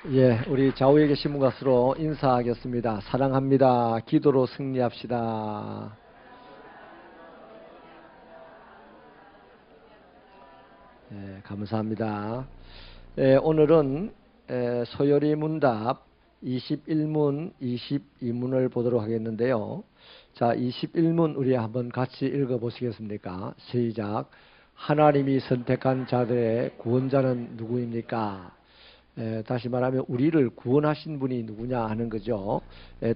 예, 우리 좌우에 계신 분 것으로 인사하겠습니다. 사랑합니다. 기도로 승리합시다. 예, 감사합니다. 예, 오늘은 소요리 문답 21문, 22문을 보도록 하겠는데요. 자, 21문 우리 한번 같이 읽어보시겠습니까? 시작. 하나님이 선택한 자들의 구원자는 누구입니까? 다시 말하면 우리를 구원하신 분이 누구냐 하는 거죠.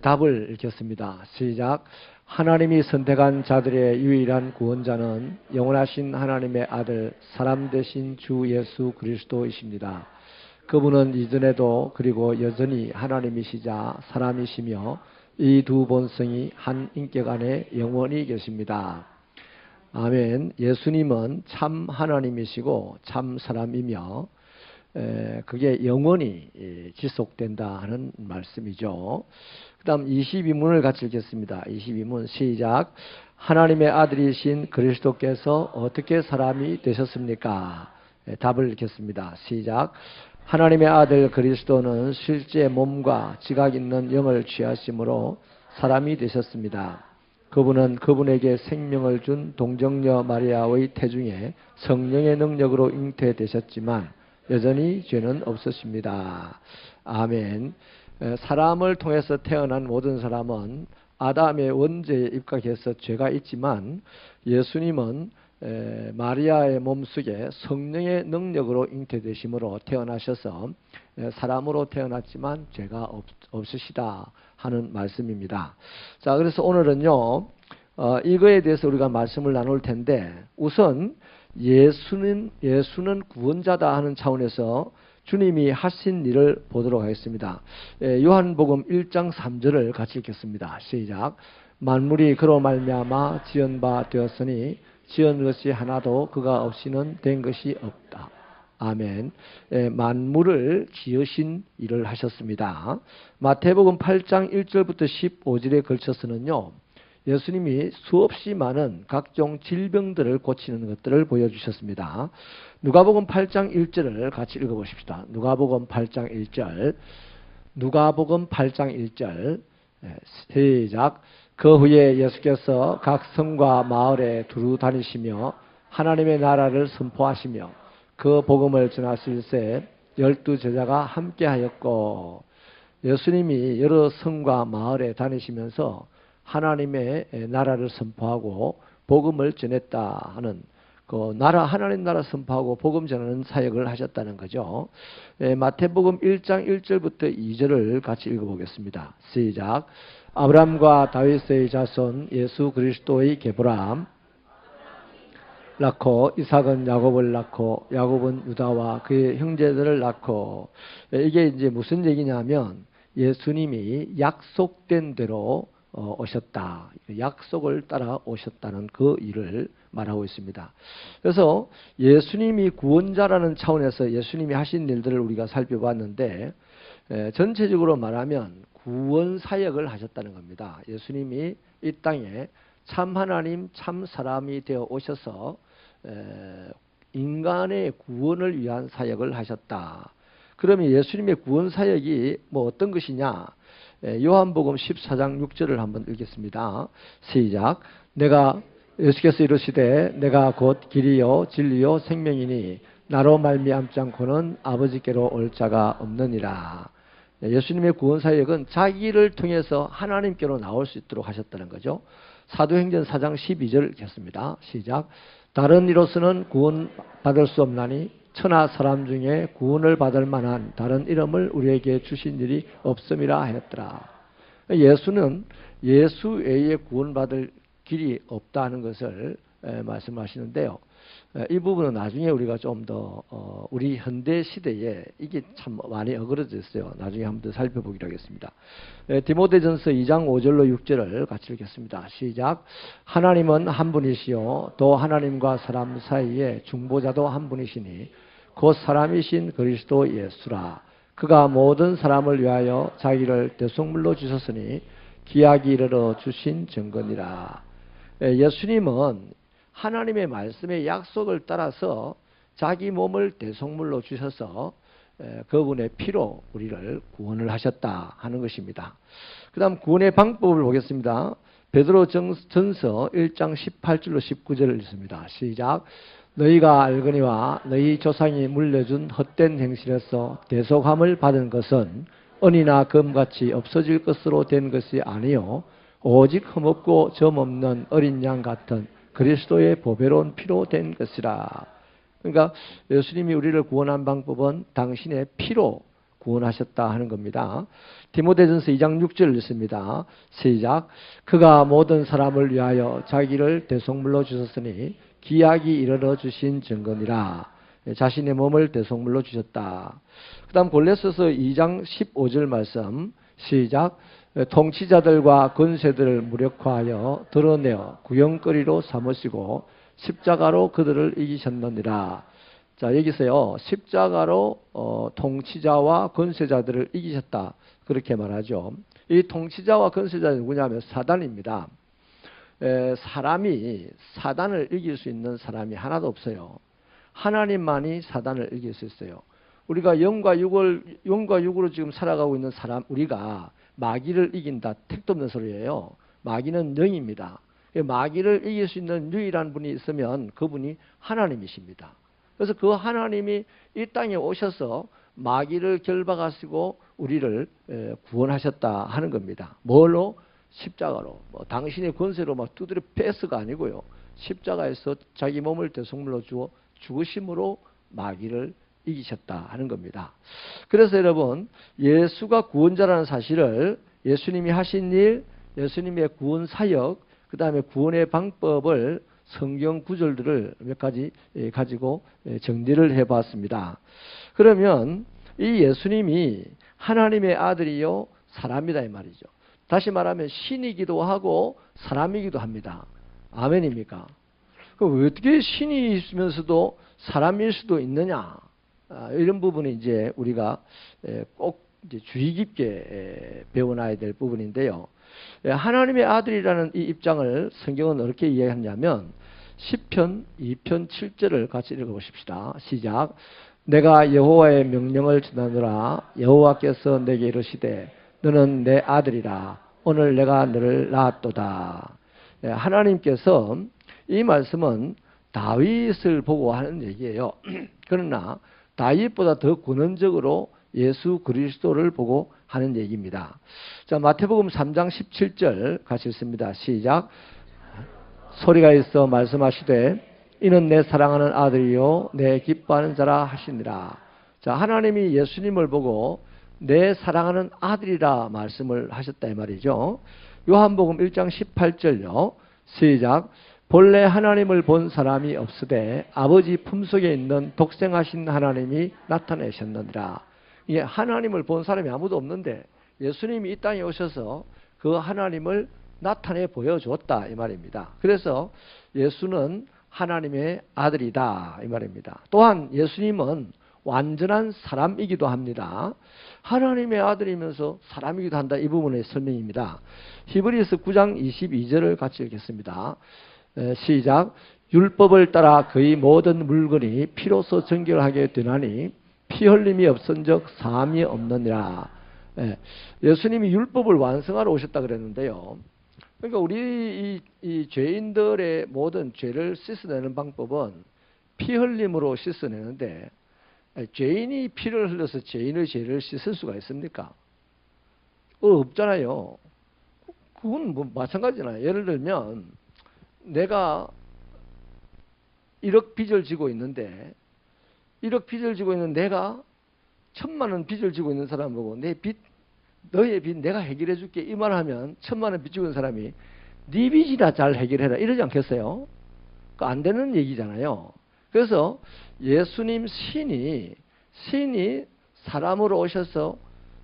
답을 읽겠습니다. 시작. 하나님이 선택한 자들의 유일한 구원자는 영원하신 하나님의 아들 사람 되신 주 예수 그리스도이십니다. 그분은 이전에도 그리고 여전히 하나님이시자 사람이시며 이 두 본성이 한 인격 안에 영원히 계십니다. 아멘. 예수님은 참 하나님이시고 참 사람이며 그게 영원히 지속된다 하는 말씀이죠. 그 다음 22문을 같이 읽겠습니다. 22문 시작. 하나님의 아들이신 그리스도께서 어떻게 사람이 되셨습니까? 답을 읽겠습니다. 시작. 하나님의 아들 그리스도는 실제 몸과 지각 있는 영을 취하심으로 사람이 되셨습니다. 그분은 그분에게 생명을 준 동정녀 마리아의 태중에 성령의 능력으로 잉태되셨지만 여전히 죄는 없으십니다. 아멘. 사람을 통해서 태어난 모든 사람은 아담의 원죄에 입각해서 죄가 있지만 예수님은 마리아의 몸속에 성령의 능력으로 잉태되심으로 태어나셔서 사람으로 태어났지만 죄가 없으시다 하는 말씀입니다. 자, 그래서 오늘은요, 이거에 대해서 우리가 말씀을 나눌 텐데 우선 예수는 구원자다 하는 차원에서 주님이 하신 일을 보도록 하겠습니다. 요한복음 1장 3절을 같이 읽겠습니다. 시작. 만물이 그로 말미암아 지은 바 되었으니 지은 것이 하나도 그가 없이는 된 것이 없다. 아멘. 만물을 지으신 일을 하셨습니다. 마태복음 8장 1절부터 15절에 걸쳐서는요, 예수님이 수없이 많은 각종 질병들을 고치는 것들을 보여주셨습니다. 누가복음 8장 1절을 같이 읽어보십시다. 누가복음 8장 1절. 누가복음 8장 1절. 시작. 그 후에 예수께서 각 성과 마을에 두루 다니시며 하나님의 나라를 선포하시며 그 복음을 전하실새 12 제자가 함께하였고, 예수님이 여러 성과 마을에 다니시면서 하나님의 나라를 선포하고 복음을 전했다 하는 그 하나님 나라 선포하고 복음 전하는 사역을 하셨다는 거죠. 마태복음 1장 1절부터 2절을 같이 읽어보겠습니다. 시작. 아브라함과 다윗의 자손 예수 그리스도의 계보람 낳고 이삭은 야곱을 낳고 야곱은 유다와 그의 형제들을 낳고, 이게 이제 무슨 얘기냐면 예수님이 약속된 대로 오셨다. 약속을 따라 오셨다는 그 일을 말하고 있습니다. 그래서 예수님이 구원자라는 차원에서 예수님이 하신 일들을 우리가 살펴봤는데, 전체적으로 말하면 구원 사역을 하셨다는 겁니다. 예수님이 이 땅에 참 하나님 참 사람이 되어 오셔서 인간의 구원을 위한 사역을 하셨다. 그러면 예수님의 구원 사역이 뭐 어떤 것이냐? 요한복음 14장 6절을 한번 읽겠습니다. 시작. 예수께서 이르시되 내가 곧 길이요 진리요 생명이니 나로 말미암지 않고는 아버지께로 올 자가 없느니라. 예수님의 구원 사역은 자기를 통해서 하나님께로 나올 수 있도록 하셨다는 거죠. 사도행전 4장 12절 읽겠습니다. 시작. 다른 이로서는 구원 받을 수 없나니 천하 사람 중에 구원을 받을 만한 다른 이름을 우리에게 주신 일이 없음이라 하였더라. 예수는 예수 외에 구원받을 길이 없다는 것을 말씀하시는데요. 이 부분은 나중에 우리가 좀 더 우리 현대 시대에 이게 참 많이 어그러져 있어요. 나중에 한번 더 살펴보기로 하겠습니다. 디모데전서 2장 5절로 6절을 같이 읽겠습니다. 시작. 하나님은 한 분이시요 또 하나님과 사람 사이에 중보자도 한 분이시니 곧 사람이신 그리스도 예수라. 그가 모든 사람을 위하여 자기를 대속물로 주셨으니 기약이 이르러 주신 증거니라. 예수님은 하나님의 말씀의 약속을 따라서 자기 몸을 대속물로 주셔서 그분의 피로 우리를 구원을 하셨다 하는 것입니다. 그 다음 구원의 방법을 보겠습니다. 베드로 전서 1장 18절로 19절을 읽습니다. 시작. 너희가 알거니와 너희 조상이 물려준 헛된 행실에서 대속함을 받은 것은 은이나 금같이 없어질 것으로 된 것이 아니요 오직 흠없고 점없는 어린 양 같은 그리스도의 보배로운 피로 된 것이라. 그러니까 예수님이 우리를 구원한 방법은 당신의 피로 구원하셨다 하는 겁니다. 디모데전서 2장 6절 읽습니다. 시작. 그가 모든 사람을 위하여 자기를 대속물로 주셨으니 기약이 이르러 주신 증거니라. 자신의 몸을 대속물로 주셨다. 그 다음 골로새서 2장 15절 말씀 시작. 통치자들과 권세들을 무력화하여 드러내어 구경거리로 삼으시고 십자가로 그들을 이기셨느니라. 자, 여기서요, 십자가로 통치자와 권세자들을 이기셨다. 그렇게 말하죠. 이 통치자와 권세자는 누구냐면 사단입니다. 사람이 사단을 이길 수 있는 사람이 하나도 없어요. 하나님만이 사단을 이길 수 있어요. 우리가 영과 육으로 지금 살아가고 있는 사람, 우리가 마귀를 이긴다. 택도 없는 소리예요. 마귀는 영입니다. 마귀를 이길 수 있는 유일한 분이 있으면 그분이 하나님이십니다. 그래서 그 하나님이 이 땅에 오셔서 마귀를 결박하시고 우리를 구원하셨다 하는 겁니다. 뭘로? 십자가로. 당신의 권세로 막 두드려 패스가 아니고요. 십자가에서 자기 몸을 대속물로 주어 죽으심으로 마귀를 이기셨다 하는 겁니다. 그래서 여러분, 예수가 구원자라는 사실을 예수님이 하신 일, 예수님의 구원 사역, 그 다음에 구원의 방법을 성경 구절들을 몇 가지 가지고 정리를 해봤습니다. 그러면 이 예수님이 하나님의 아들이요 사람이다 이 말이죠. 다시 말하면 신이기도 하고 사람이기도 합니다. 아멘입니까? 그럼 어떻게 신이 있으면서도 사람일 수도 있느냐? 이런 부분이 이제 우리가 꼭 이제 주의 깊게 배워놔야 될 부분인데요. 하나님의 아들이라는 이 입장을 성경은 어떻게 이해하냐면 시편 2편 7절을 같이 읽어보십시다. 시작. 내가 여호와의 명령을 전하노라. 여호와께서 내게 이르시되 너는 내 아들이라. 오늘 내가 너를 낳았도다. 하나님께서 이 말씀은 다윗을 보고 하는 얘기예요. 그러나 다윗보다 더 근원적으로 예수 그리스도를 보고 하는 얘기입니다. 자, 마태복음 3장 17절 같이 읽습니다. 시작. 소리가 있어 말씀하시되 이는 내 사랑하는 아들이요 내 기뻐하는 자라 하시니라. 자, 하나님이 예수님을 보고 내 사랑하는 아들이라 말씀을 하셨다 이 말이죠. 요한복음 1장 18절요. 시작. 본래 하나님을 본 사람이 없으되 아버지 품속에 있는 독생하신 하나님이 나타내셨느니라. 이게 하나님을 본 사람이 아무도 없는데 예수님이 이 땅에 오셔서 그 하나님을 나타내 보여줬다 이 말입니다. 그래서 예수는 하나님의 아들이다 이 말입니다. 또한 예수님은 완전한 사람이기도 합니다. 하나님의 아들이면서 사람이기도 한다 이 부분의 설명입니다. 히브리서 9장 22절을 같이 읽겠습니다. 시작. 율법을 따라 그의 모든 물건이 피로서 정결하게 되나니 피 흘림이 없은즉 사함이 없느니라. 예수님이 율법을 완성하러 오셨다 그랬는데요. 그러니까 우리 이 죄인들의 모든 죄를 씻어내는 방법은 피 흘림으로 씻어내는데 죄인이 피를 흘려서 죄인의 죄를 씻을 수가 있습니까? 없잖아요. 그건 뭐 마찬가지잖아요. 예를 들면 내가 1억 빚을 지고 있는데 1억 빚을 지고 있는 내가 1,000만 원 빚을 지고 있는 사람 보고 내 빚, 너의 빚 내가 해결해 줄게 이 말하면 1,000만 원 빚 지고 있는 사람이 네 빚이나 잘 해결해라 이러지 않겠어요? 그 안 되는 얘기잖아요. 그래서 예수님 신이 사람으로 오셔서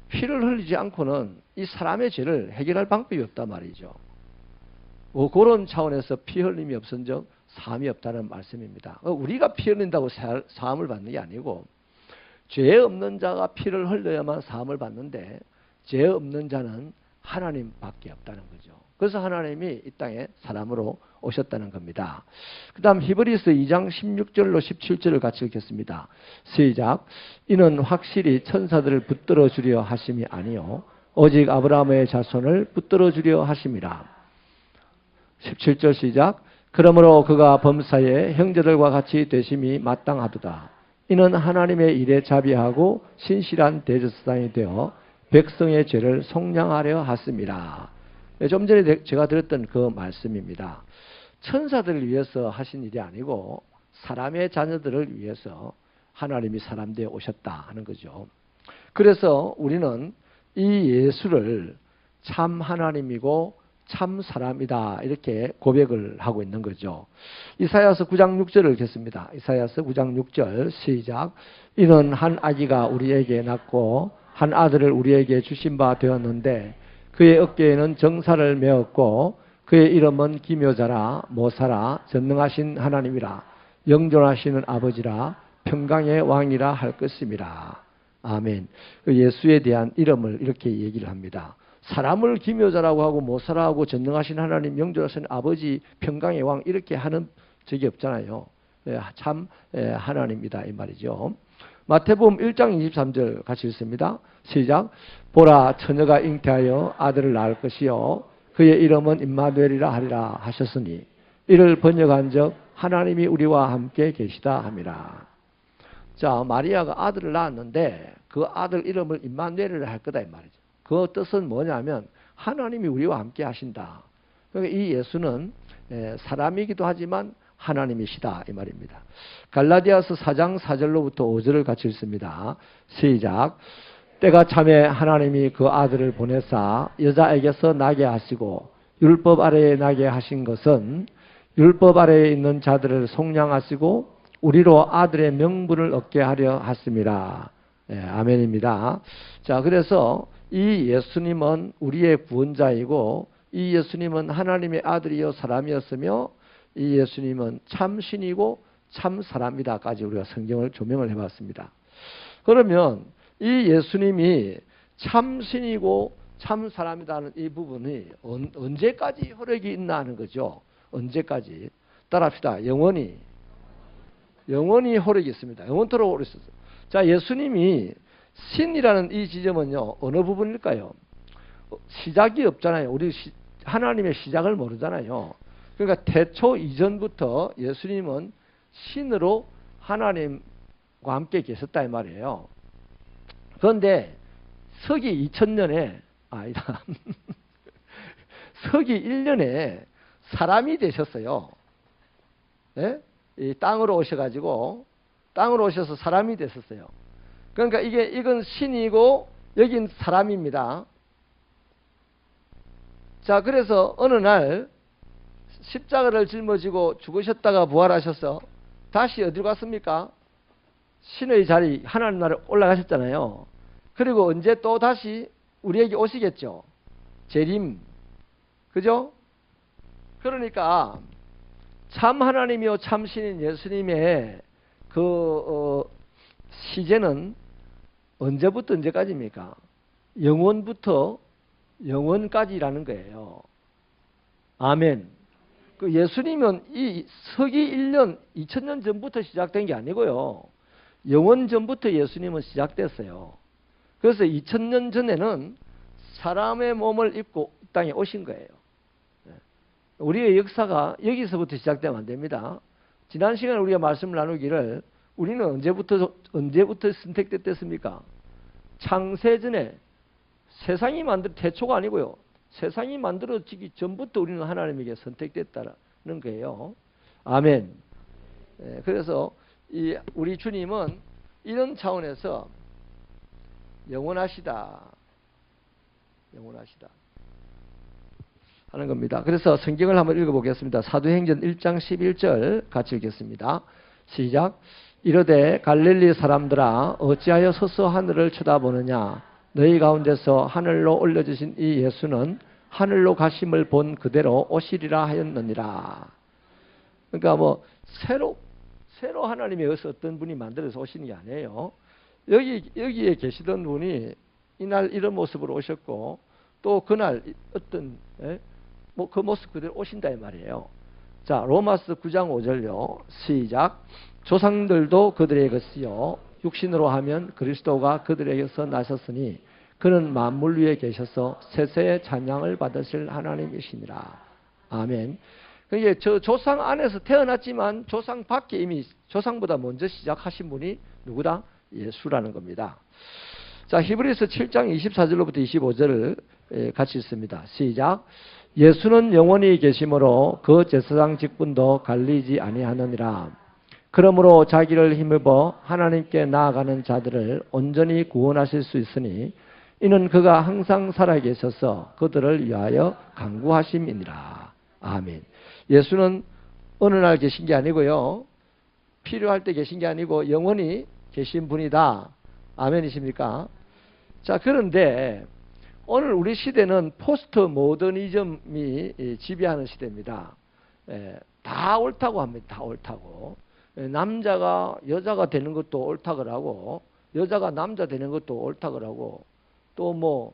피를 흘리지 않고는 이 사람의 죄를 해결할 방법이 없단 말이죠. 그런 차원에서 피 흘림이 없은즉 사함이 없다는 말씀입니다. 우리가 피 흘린다고 사함을 받는 게 아니고 죄 없는 자가 피를 흘려야만 사함을 받는데 죄 없는 자는 하나님밖에 없다는 거죠. 그래서 하나님이 이 땅에 사람으로 오셨다는 겁니다. 그 다음 히브리서 2장 16절로 17절을 같이 읽겠습니다. 시작. 이는 확실히 천사들을 붙들어 주려 하심이 아니요 오직 아브라함의 자손을 붙들어 주려 하심이라. 17절 시작. 그러므로 그가 범사에 형제들과 같이 되심이 마땅하도다. 이는 하나님의 일에 자비하고 신실한 대제사장이 되어 백성의 죄를 속량하려 하심이라. 좀 전에 제가 드렸던 그 말씀입니다. 천사들을 위해서 하신 일이 아니고 사람의 자녀들을 위해서 하나님이 사람 되어 오셨다 하는 거죠. 그래서 우리는 이 예수를 참 하나님이고 참 사람이다 이렇게 고백을 하고 있는 거죠. 이사야서 9장 6절을 읽겠습니다. 이사야서 9장 6절 시작. 이는 한 아기가 우리에게 낳고 한 아들을 우리에게 주신 바 되었는데 그의 어깨에는 정사를 메었고 그의 이름은 기묘자라 모사라 전능하신 하나님이라 영존하시는 아버지라 평강의 왕이라 할 것임이라. 아멘. 그 예수에 대한 이름을 이렇게 얘기를 합니다. 사람을 기묘자라고 하고 모사라고 전능하신 하나님 영존하신 아버지 평강의 왕 이렇게 하는 적이 없잖아요. 참 하나님이다 이 말이죠. 마태복음 1장 23절 같이 읽습니다. 시작. 보라 처녀가 잉태하여 아들을 낳을 것이요 그의 이름은 임마누엘이라 하리라 하셨으니 이를 번역한 적 하나님이 우리와 함께 계시다 함이라. 자, 마리아가 아들을 낳았는데 그 아들 이름을 임마누엘이라 할 거다 이 말이죠. 그 뜻은 뭐냐면 하나님이 우리와 함께 하신다. 그러니까 이 예수는 사람이기도 하지만 하나님이시다 이 말입니다. 갈라디아서 4장 4절로부터 5절을 같이 읽습니다. 시작. 때가 참에 하나님이 그 아들을 보내사 여자에게서 나게 하시고 율법 아래에 나게 하신 것은 율법 아래에 있는 자들을 속량하시고 우리로 아들의 명분을 얻게 하려 하심이라. 아멘입니다. 자, 그래서 이 예수님은 우리의 구원자이고 이 예수님은 하나님의 아들이요 사람이었으며 이 예수님은 참 신이고 참 사람이다까지 우리가 성경을 조명을 해봤습니다. 그러면 이 예수님이 참 신이고 참 사람이다는 이 부분이 언제까지 효력이 있나 하는 거죠. 언제까지? 따라합시다. 영원히 효력이 있습니다. 영원토록 오래 있었어요. 자, 예수님이 신이라는 이 지점은요 어느 부분일까요? 시작이 없잖아요. 우리 하나님의 시작을 모르잖아요. 그러니까 태초 이전부터 예수님은 신으로 하나님과 함께 계셨다 이 말이에요. 그런데 서기 2000년에 아니다. 서기 1년에 사람이 되셨어요. 네? 이 땅으로 오셔가지고 땅으로 오셔서 사람이 됐었어요. 그러니까 이건 신이고 여긴 사람입니다. 자, 그래서 어느 날 십자가를 짊어지고 죽으셨다가 부활하셔서 다시 어디로 갔습니까? 신의 자리 하나님 나라에 올라가셨잖아요. 그리고 언제 또 다시 우리에게 오시겠죠. 재림. 그죠? 그러니까 참 하나님이요 참 신인 예수님의 시제는 언제부터 언제까지입니까? 영원부터 영원까지라는 거예요. 아멘. 그 예수님은 이 서기 1년 2000년 전부터 시작된 게 아니고요. 영원 전부터 예수님은 시작됐어요. 그래서 2000년 전에는 사람의 몸을 입고 이 땅에 오신 거예요. 우리의 역사가 여기서부터 시작되면 안 됩니다. 지난 시간에 우리가 말씀을 나누기를 우리는 언제부터 선택됐습니까? 창세전에 세상이 태초가 아니고요. 세상이 만들어지기 전부터 우리는 하나님에게 선택됐다는 거예요. 아멘. 그래서 우리 주님은 이런 차원에서 영원하시다 하는 겁니다. 그래서 성경을 한번 읽어보겠습니다. 사도행전 1장 11절 같이 읽겠습니다. 시작. 이르되 갈릴리 사람들아 어찌하여 서서 하늘을 쳐다보느냐 너희 가운데서 하늘로 올려주신 이 예수는 하늘로 가심을 본 그대로 오시리라 하였느니라. 그러니까 새로 하나님이 여기서 어떤 분이 만들어서 오시는 게 아니에요. 여기에 계시던 분이 이날 이런 모습으로 오셨고 또 그날 어떤 그 모습 그대로 오신다 이 말이에요. 자, 로마서 9장 5절요. 시작. 조상들도 그들의 것이요 육신으로 하면 그리스도가 그들에게서 나셨으니 그는 만물 위에 계셔서 세세의 찬양을 받으실 하나님이시니라. 아멘. 그게 저 조상 안에서 태어났지만 조상 밖에 이미 조상보다 먼저 시작하신 분이 누구다? 예수라는 겁니다. 자, 히브리서 7장 24절로부터 25절을 같이 읽습니다. 시작. 예수는 영원히 계심으로 그 제사장 직분도 갈리지 아니하느니라. 그러므로 자기를 힘입어 하나님께 나아가는 자들을 온전히 구원하실 수 있으니 이는 그가 항상 살아계셔서 그들을 위하여 간구하심이니라. 아멘. 예수는 어느 날 계신 게 아니고요. 필요할 때 계신 게 아니고 영원히 계신 분이다. 아멘이십니까? 자, 그런데 오늘 우리 시대는 포스트 모더니즘이 지배하는 시대입니다. 다 옳다고 합니다. 다 옳다고. 남자가 여자가 되는 것도 옳다 그러고 여자가 남자 되는 것도 옳다 그러고 또 뭐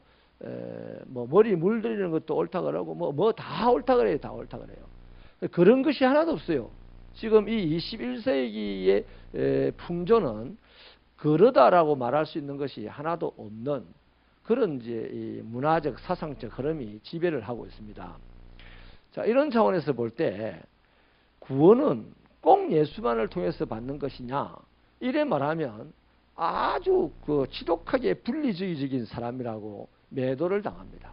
머리 물들이는 것도 옳다 그러고 뭐 다 옳다 그래요. 다 옳다 그래요. 그런 것이 하나도 없어요. 지금 이 21세기의 풍조는 그러다라고 말할 수 있는 것이 하나도 없는 그런 이제 이 문화적 사상적 흐름이 지배를 하고 있습니다. 자, 이런 차원에서 볼 때 구원은 꼭 예수만을 통해서 받는 것이냐? 이래 말하면 아주 그 지독하게 분리주의적인 사람이라고 매도를 당합니다.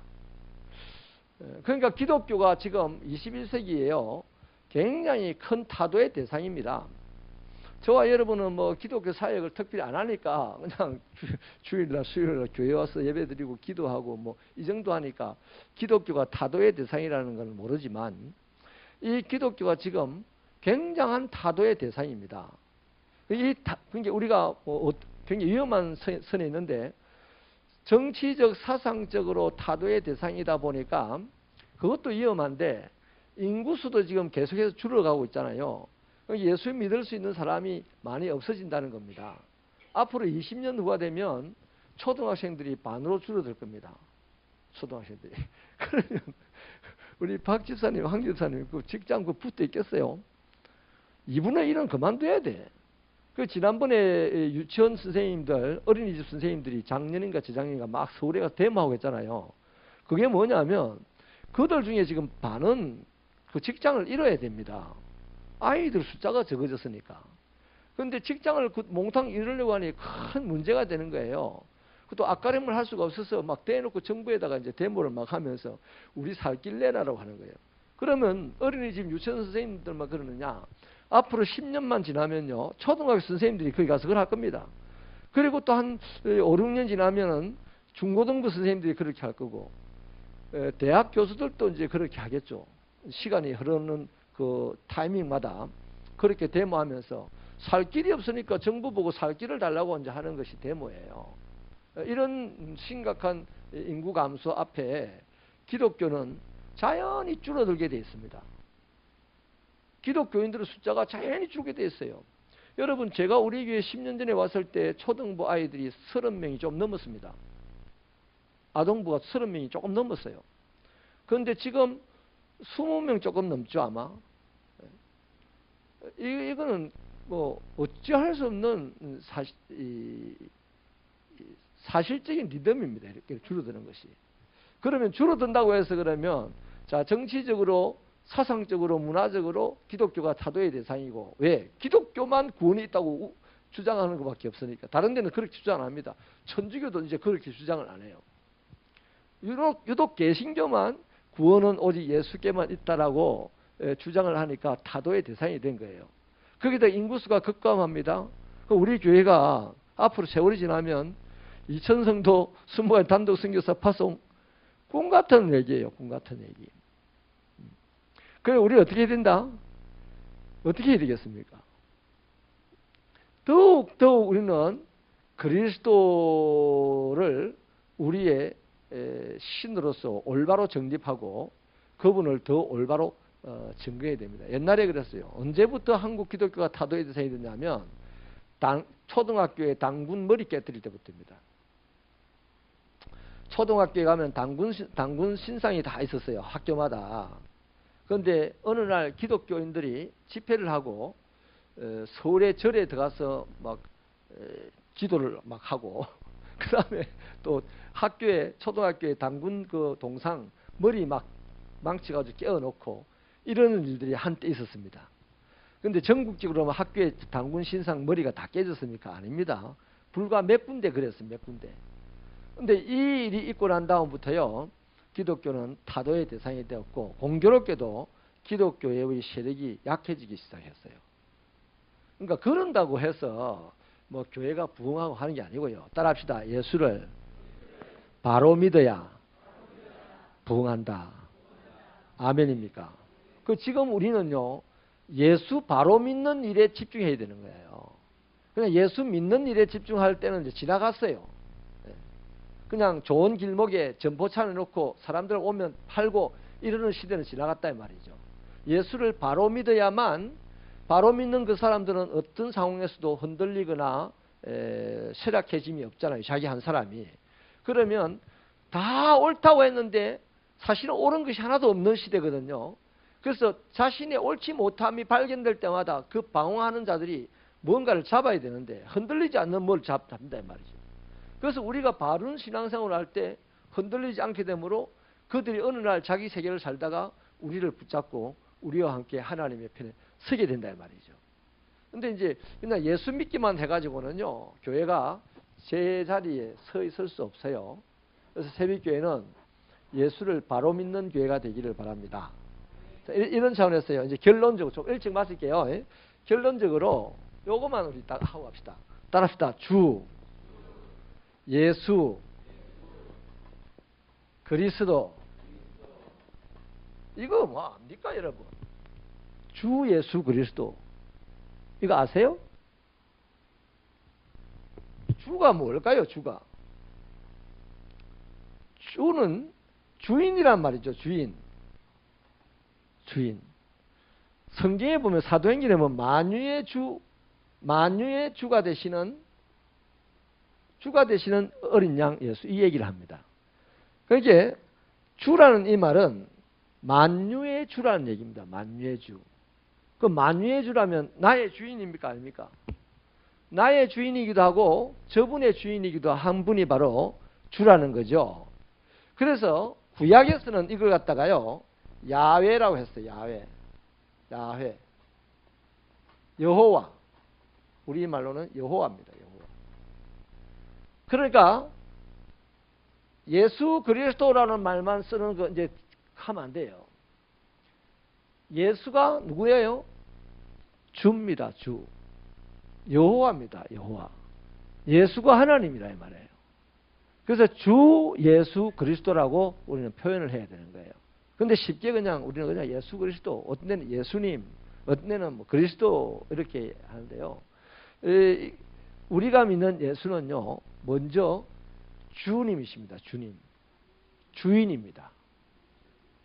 그러니까 기독교가 지금 21세기에요. 굉장히 큰 타도의 대상입니다. 저와 여러분은 뭐 기독교 사역을 특별히 안 하니까 그냥 주일이나 수요일에 교회 와서 예배드리고 기도하고 뭐 이 정도 하니까 기독교가 타도의 대상이라는 걸 모르지만 이 기독교가 지금 굉장한 타도의 대상입니다. 그러니까 우리가 굉장히 위험한 선에 있는데 정치적 사상적으로 타도의 대상이다 보니까 그것도 위험한데 인구수도 지금 계속해서 줄어가고 있잖아요. 예수 믿을 수 있는 사람이 많이 없어진다는 겁니다. 앞으로 20년 후가 되면 초등학생들이 반으로 줄어들 겁니다. 초등학생들이. 그러면 우리 박 집사님, 황 집사님 그 직장 그 붙어 있겠어요? 2분의 1은 그만둬야 돼. 그 지난번에 유치원 선생님들, 어린이집 선생님들이 작년인가 재작년인가 막 서울에 가서 데모하고 했잖아요. 그게 뭐냐면 그들 중에 지금 반은 그 직장을 잃어야 됩니다. 아이들 숫자가 적어졌으니까. 그런데 직장을 몽땅 잃으려고 하니 큰 문제가 되는 거예요. 또 앞가림을 할 수가 없어서 막 대놓고 정부에다가 이제 데모를 막 하면서 우리 살 길 내라라고 하는 거예요. 그러면 어린이집 유치원 선생님들만 그러느냐? 앞으로 10년만 지나면요, 초등학교 선생님들이 거기 가서 그걸 할 겁니다. 그리고 또 한 5, 6년 지나면은 중고등부 선생님들이 그렇게 할 거고, 대학 교수들도 이제 그렇게 하겠죠. 시간이 흐르는 그 타이밍마다 그렇게 데모하면서 살 길이 없으니까 정부 보고 살 길을 달라고 이제 하는 것이 데모예요. 이런 심각한 인구 감소 앞에 기독교는 자연히 줄어들게 되어 있습니다. 기독교인들의 숫자가 자연히 줄게 되어 있어요. 여러분, 제가 우리 교회 10년 전에 왔을 때 초등부 아이들이 30명이 좀 넘었습니다. 아동부가 30명이 조금 넘었어요. 그런데 지금 20명 조금 넘죠, 아마. 이거는 뭐 어찌할 수 없는 사실적인 리듬입니다. 이렇게 줄어드는 것이. 그러면 줄어든다고 해서 그러면 자, 정치적으로 사상적으로 문화적으로 기독교가 타도의 대상이고, 왜? 기독교만 구원이 있다고 주장하는 것밖에 없으니까. 다른 데는 그렇게 주장 안 합니다. 천주교도 이제 그렇게 주장을 안 해요. 유독 개신교만 구원은 오직 예수께만 있다라고 주장을 하니까 타도의 대상이 된 거예요. 거기다 인구수가 급감합니다. 우리 교회가 앞으로 세월이 지나면 2000성도 20가지 단독 선교사 파송, 꿈 같은 얘기예요. 꿈 같은 얘기. 그래, 우리 어떻게 해야 된다? 어떻게 해야 되겠습니까? 더욱 우리는 그리스도를 우리의 신으로서 올바로 정립하고 그분을 더 올바로 증거해야 됩니다. 옛날에 그랬어요. 언제부터 한국 기독교가 타도의 대상이 됐냐면 초등학교에 당군 머리 깨뜨릴 때부터입니다. 초등학교에 가면 단군 신상이 다 있었어요. 학교마다. 그런데 어느 날 기독교인들이 집회를 하고 서울의 절에 들어가서 막 기도를 막 하고 그 다음에 또 초등학교에 단군 그 동상 머리 막 망치가지고 깨어놓고 이러는 일들이 한때 있었습니다. 그런데 전국적으로 학교에 단군 신상 머리가 다 깨졌습니까? 아닙니다. 불과 몇 군데 그랬어요. 몇 군데. 근데 이 일이 있고 난 다음부터요, 기독교는 타도의 대상이 되었고, 공교롭게도 기독교의 세력이 약해지기 시작했어요. 그러니까 그런다고 해서 뭐 교회가 부흥하고 하는 게 아니고요. 따라합시다. 예수를 바로 믿어야 부흥한다. 아멘입니까? 지금 우리는요, 예수 바로 믿는 일에 집중해야 되는 거예요. 그냥 예수 믿는 일에 집중할 때는 이제 지나갔어요. 그냥 좋은 길목에 점포차를 놓고 사람들 오면 팔고 이러는 시대는 지나갔다 이 말이죠. 예수를 바로 믿어야만, 바로 믿는 그 사람들은 어떤 상황에서도 흔들리거나 쇠락해짐이 없잖아요. 자기 한 사람이. 그러면 다 옳다고 했는데 사실은 옳은 것이 하나도 없는 시대거든요. 그래서 자신의 옳지 못함이 발견될 때마다 그 방황하는 자들이 뭔가를 잡아야 되는데 흔들리지 않는 뭘 잡는다 이 말이죠. 그래서 우리가 바른 신앙생활을 할 때 흔들리지 않게 되므로 그들이 어느 날 자기 세계를 살다가 우리를 붙잡고 우리와 함께 하나님의 편에 서게 된다 이 말이죠. 근데 이제 그냥 예수 믿기만 해가지고는요, 교회가 제 자리에 서 있을 수 없어요. 그래서 새벽교회는 예수를 바로 믿는 교회가 되기를 바랍니다. 자, 이런 차원에서요, 이제 결론적으로 좀 일찍 마칠게요. 결론적으로 요것만 우리 딱 하고 갑시다. 따라합시다. 주, 예수, 그리스도. 이거 뭐 압니까 여러분? 주, 예수, 그리스도. 이거 아세요? 주가 뭘까요? 주가. 주는 주인이란 말이죠. 주인. 주인. 성경에 보면 사도행전에 보면 만유의 주가 되시는 어린 양 예수, 이 얘기를 합니다. 그러니까 주라는 이 말은 만유의 주라는 얘기입니다. 만유의 주. 그 만유의 주라면 나의 주인입니까? 아닙니까? 나의 주인이기도 하고 저분의 주인이기도 한 분이 바로 주라는 거죠. 그래서 구약에서는 이걸 갖다가요, 야훼라고 했어요. 야훼. 여호와. 우리말로는 여호와입니다. 여호와. 그러니까 예수 그리스도라는 말만 쓰는 거 이제 하면 안 돼요. 예수가 누구예요? 주입니다. 주. 여호와입니다. 여호와. 예수가 하나님이라 이 말이에요. 그래서 주 예수 그리스도라고 우리는 표현을 해야 되는 거예요. 근데 쉽게 우리는 그냥 예수 그리스도, 어떤 데는 예수님, 어떤 데는 뭐 그리스도 이렇게 하는데요. 우리가 믿는 예수는요, 먼저 주님이십니다. 주님. 주인입니다.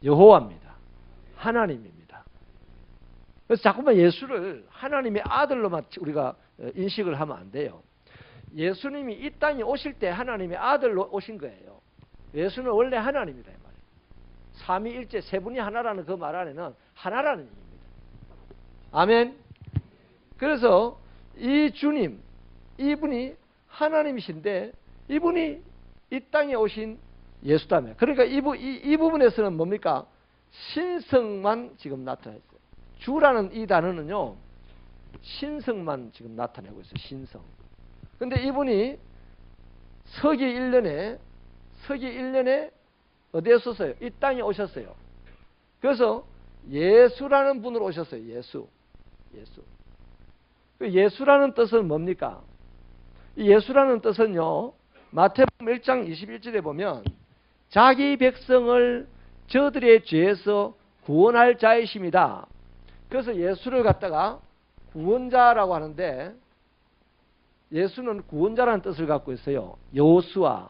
여호와입니다. 하나님입니다. 그래서 자꾸만 예수를 하나님의 아들로만 우리가 인식을 하면 안 돼요. 예수님이 이 땅에 오실 때 하나님의 아들로 오신 거예요. 예수는 원래 하나님이다 이 말이에요. 삼위일체 세 분이 하나라는 그 말 안에는 하나라는 얘기입니다. 아멘. 그래서 이 주님, 이분이 하나님이신데 이분이 이 땅에 오신 예수다며. 그러니까 이 부분에서는 뭡니까? 신성만 지금 나타나 있어요. 주라는 이 단어는요, 신성만 지금 나타내고 있어요. 신성. 근데 이분이 서기 1년에 어디에 오셨어요? 이 땅에 오셨어요. 그래서 예수라는 분으로 오셨어요. 예수. 예수라는 뜻은 뭡니까? 이 예수라는 뜻은요, 마태복음 1장 21절에 보면 자기 백성을 저들의 죄에서 구원할 자이십니다. 그래서 예수를 갖다가 구원자라고 하는데, 예수는 구원자라는 뜻을 갖고 있어요. 여호수아,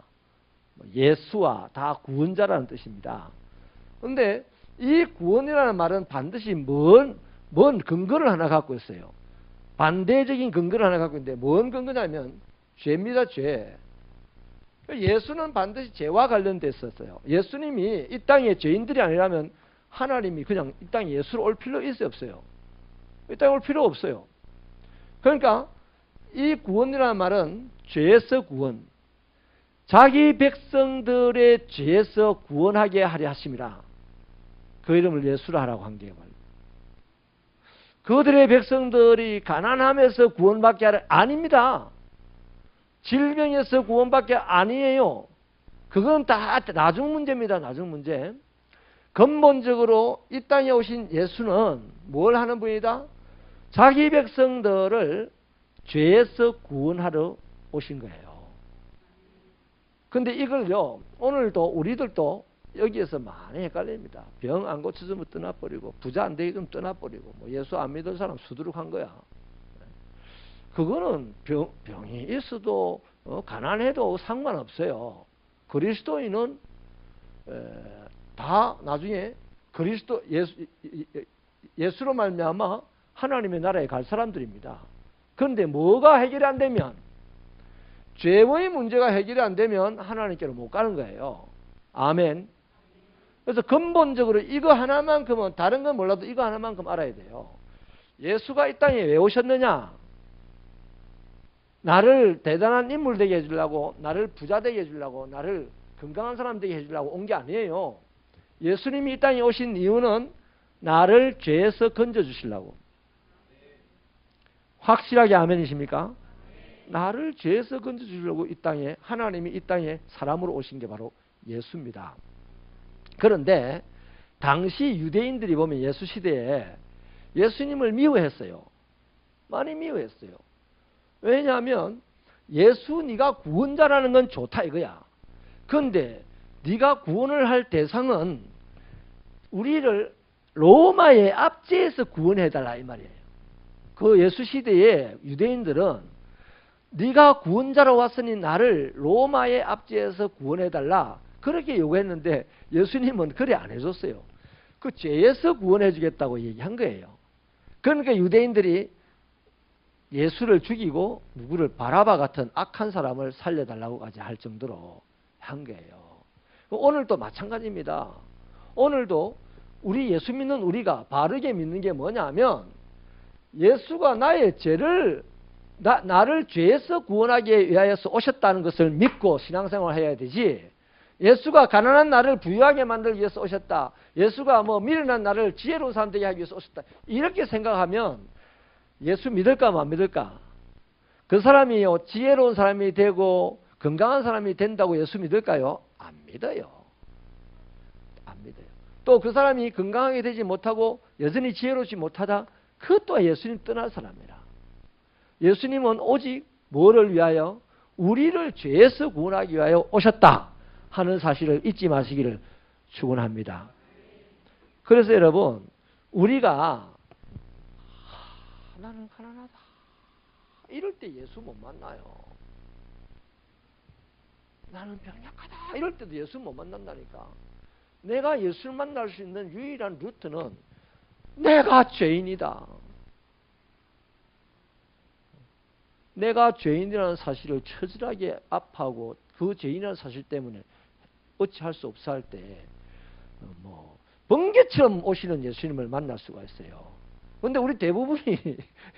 예수와 다 구원자라는 뜻입니다. 그런데 이 구원이라는 말은 반드시 뭔 근거를 하나 갖고 있어요. 반대적인 근거를 하나 갖고 있는데 뭔 근거냐면 죄입니다. 죄. 예수는 반드시 죄와 관련돼 있었어요. 예수님이 이 땅에 죄인들이 아니라면 하나님이 그냥 이 땅에 예수로 올 필요 있어요, 없어요? 이 땅에 올 필요 없어요. 그러니까 이 구원이라는 말은 죄에서 구원, 자기 백성들의 죄에서 구원하게 하려 하심이라. 그 이름을 예수라 하라고 한 게요. 그들의 백성들이 가난함에서 구원받게 하려 아닙니다. 질병에서 구원받게 아니에요. 그건 다 나중 문제입니다. 나중 문제. 근본적으로 이 땅에 오신 예수는 뭘 하는 분이다? 자기 백성들을 죄에서 구원하러 오신 거예요. 근데 이걸요, 오늘도 우리들도 여기에서 많이 헷갈립니다. 병 안 고쳐주면 떠나버리고, 부자 안 되게끔 떠나버리고, 뭐 예수 안 믿을 사람 수두룩한 거야. 그거는 병이 있어도 가난해도 상관없어요. 그리스도인은 다 나중에 예수로 말미암아 하나님의 나라에 갈 사람들입니다. 그런데 뭐가 해결이 안 되면, 죄의 문제가 해결이 안 되면 하나님께로 못 가는 거예요. 아멘. 그래서 근본적으로 이거 하나만큼은, 다른 건 몰라도 이거 하나만큼 알아야 돼요. 예수가 이 땅에 왜 오셨느냐? 나를 대단한 인물 되게 해주려고, 나를 부자 되게 해주려고, 나를 건강한 사람 되게 해주려고 온 게 아니에요. 예수님이 이 땅에 오신 이유는 나를 죄에서 건져주시려고. 확실하게 아멘이십니까? 나를 죄에서 건져주려고 이 땅에, 하나님이 이 땅에 사람으로 오신 게 바로 예수입니다. 그런데 당시 유대인들이 보면 예수 시대에 예수님을 미워했어요. 많이 미워했어요. 왜냐하면 예수 네가 구원자라는 건 좋다 이거야. 그런데 네가 구원을 할 대상은 우리를 로마의 압제에서 구원해달라 이 말이에요. 그 예수 시대에 유대인들은 네가 구원자로 왔으니 나를 로마의 압제에서 구원해달라 그렇게 요구했는데 예수님은 그래 안 해줬어요. 그 죄에서 구원해주겠다고 얘기한 거예요. 그러니까 유대인들이 예수를 죽이고 누구를 바라바 같은 악한 사람을 살려달라고까지 할 정도로 한 거예요. 오늘도 마찬가지입니다. 오늘도 우리 예수 믿는 우리가 바르게 믿는 게 뭐냐면 예수가 나의 죄를 나를 죄에서 구원하기 위하여서 오셨다는 것을 믿고 신앙생활을 해야 되지, 예수가 가난한 나를 부유하게 만들기 위해서 오셨다, 예수가 뭐 미련한 나를 지혜로운 사람 되게 하기 위해서 오셨다 이렇게 생각하면 예수 믿을까 안 믿을까? 그 사람이 지혜로운 사람이 되고 건강한 사람이 된다고 예수 믿을까요? 안 믿어요. 안 믿어요. 또 그 사람이 건강하게 되지 못하고 여전히 지혜롭지 못하다, 그것도 예수님 떠날 사람이라. 예수님은 오직 뭐를 위하여? 우리를 죄에서 구원하기 위하여 오셨다 하는 사실을 잊지 마시기를 축원합니다. 그래서 여러분, 우리가 나는 가난하다 이럴 때 예수 못 만나요. 나는 병약하다 이럴 때도 예수 못 만난다니까. 내가 예수를 만날 수 있는 유일한 루트는 내가 죄인이다. 내가 죄인이라는 사실을 처절하게 아파하고 그 죄인이라는 사실 때문에 어찌할 수 없어 할 때 번개처럼 오시는 예수님을 만날 수가 있어요. 그런데 우리 대부분이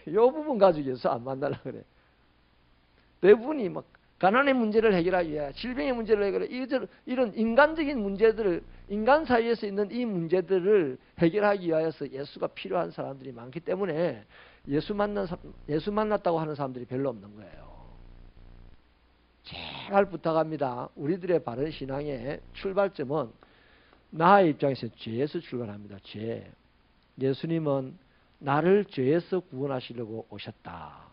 이 부분 가지고 예수 안 만나려고 그래. 대부분이 막 가난의 문제를 해결하기 위해, 질병의 문제를 해결하기, 이런 인간적인 문제들을, 인간 사이에서 있는 이 문제들을 해결하기 위해서 예수가 필요한 사람들이 많기 때문에 예수 만났다고 하는 사람들이 별로 없는 거예요. 제발 부탁합니다. 우리들의 바른 신앙의 출발점은 나의 입장에서 죄에서 출발합니다. 죄. 예수님은 나를 죄에서 구원하시려고 오셨다.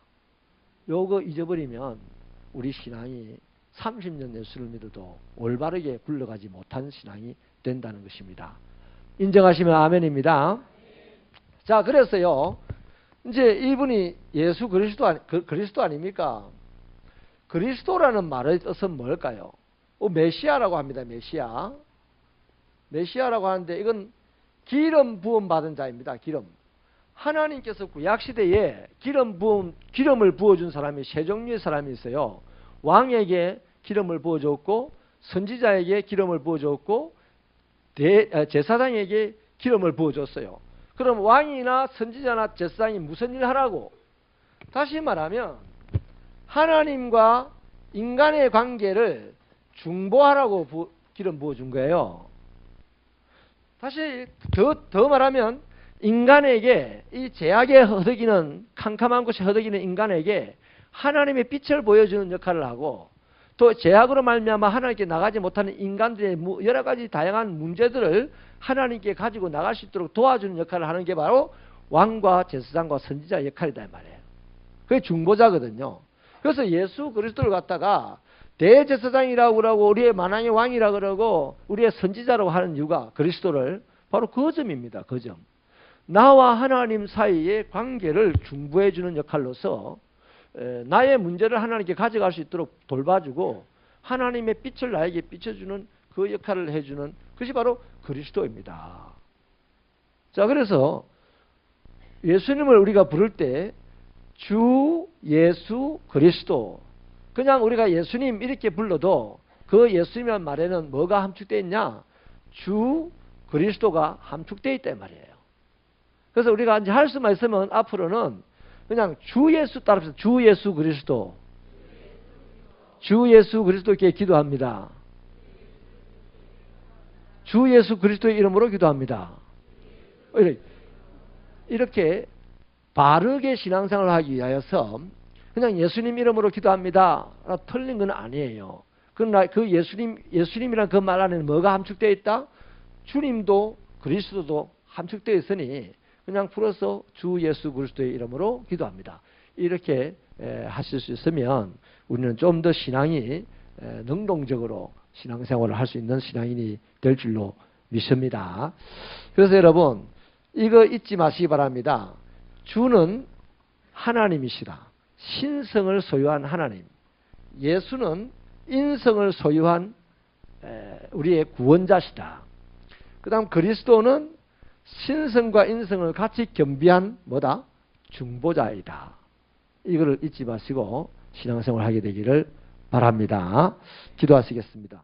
요거 잊어버리면 우리 신앙이 30년 예수를 믿어도 올바르게 굴러가지 못한 신앙이 된다는 것입니다. 인정하시면 아멘입니다. 자, 그래서요, 이제 이분이 예수 그리스도 아닙니까? 그리스도라는 말의 뜻은 뭘까요? 메시아라고 합니다. 메시아. 메시아라고 하는데 이건 기름 부음 받은 자입니다. 기름. 하나님께서 구약시대에 기름을 부어준 사람이 세 종류의 사람이 있어요. 왕에게 기름을 부어줬고 선지자에게 기름을 부어줬고 제사장에게 기름을 부어줬어요. 그럼 왕이나 선지자나 제사장이 무슨 일을 하라고? 다시 말하면 하나님과 인간의 관계를 중보하라고 기름 부어준 거예요. 다시 더 말하면 인간에게 이 제약에 허덕이는 캄캄한 곳에 허덕이는 인간에게 하나님의 빛을 보여주는 역할을 하고 또 제약으로 말미암아 하나님께 나가지 못하는 인간들의 여러 가지 다양한 문제들을 하나님께 가지고 나갈 수 있도록 도와주는 역할을 하는 게 바로 왕과 제사장과 선지자 역할이다 이 말이에요. 그게 중보자거든요. 그래서 예수 그리스도를 갖다가 대제사장이라고 그러고 우리의 만왕의 왕이라고 그러고 우리의 선지자라고 하는 이유가 그리스도를 바로 그 점입니다. 그 점. 나와 하나님 사이의 관계를 중보해 주는 역할로서 나의 문제를 하나님께 가져갈 수 있도록 돌봐주고 하나님의 빛을 나에게 비춰주는 그 역할을 해주는 그것이 바로 그리스도입니다. 자, 그래서 예수님을 우리가 부를 때 주 예수 그리스도 그냥 우리가 예수님 이렇게 불러도 그 예수님이란 말에는 뭐가 함축되어 있냐? 주 그리스도가 함축되어 있단 말이에요. 그래서 우리가 이제 할 수만 있으면 앞으로는 그냥 주 예수 따라서 주 예수 그리스도 주 예수 그리스도께 기도합니다. 주 예수 그리스도의 이름으로 기도합니다. 이렇게 바르게 신앙생활을 하기 위하여서 그냥 예수님 이름으로 기도합니다. 틀린 건 아니에요. 그러나 그 예수님이란 그 말 안에는 뭐가 함축되어 있다? 주님도 그리스도도 함축되어 있으니 그냥 풀어서 주 예수 그리스도의 이름으로 기도합니다. 이렇게 하실 수 있으면 우리는 좀 더 신앙이 능동적으로 신앙생활을 할 수 있는 신앙인이 될 줄로 믿습니다. 그래서 여러분 이거 잊지 마시기 바랍니다. 주는 하나님이시라. 신성을 소유한 하나님. 예수는 인성을 소유한 우리의 구원자시다. 그 다음 그리스도는 신성과 인성을 같이 겸비한 뭐다? 중보자이다. 이거를 잊지 마시고 신앙생활을 하게 되기를 바랍니다. 기도하시겠습니다.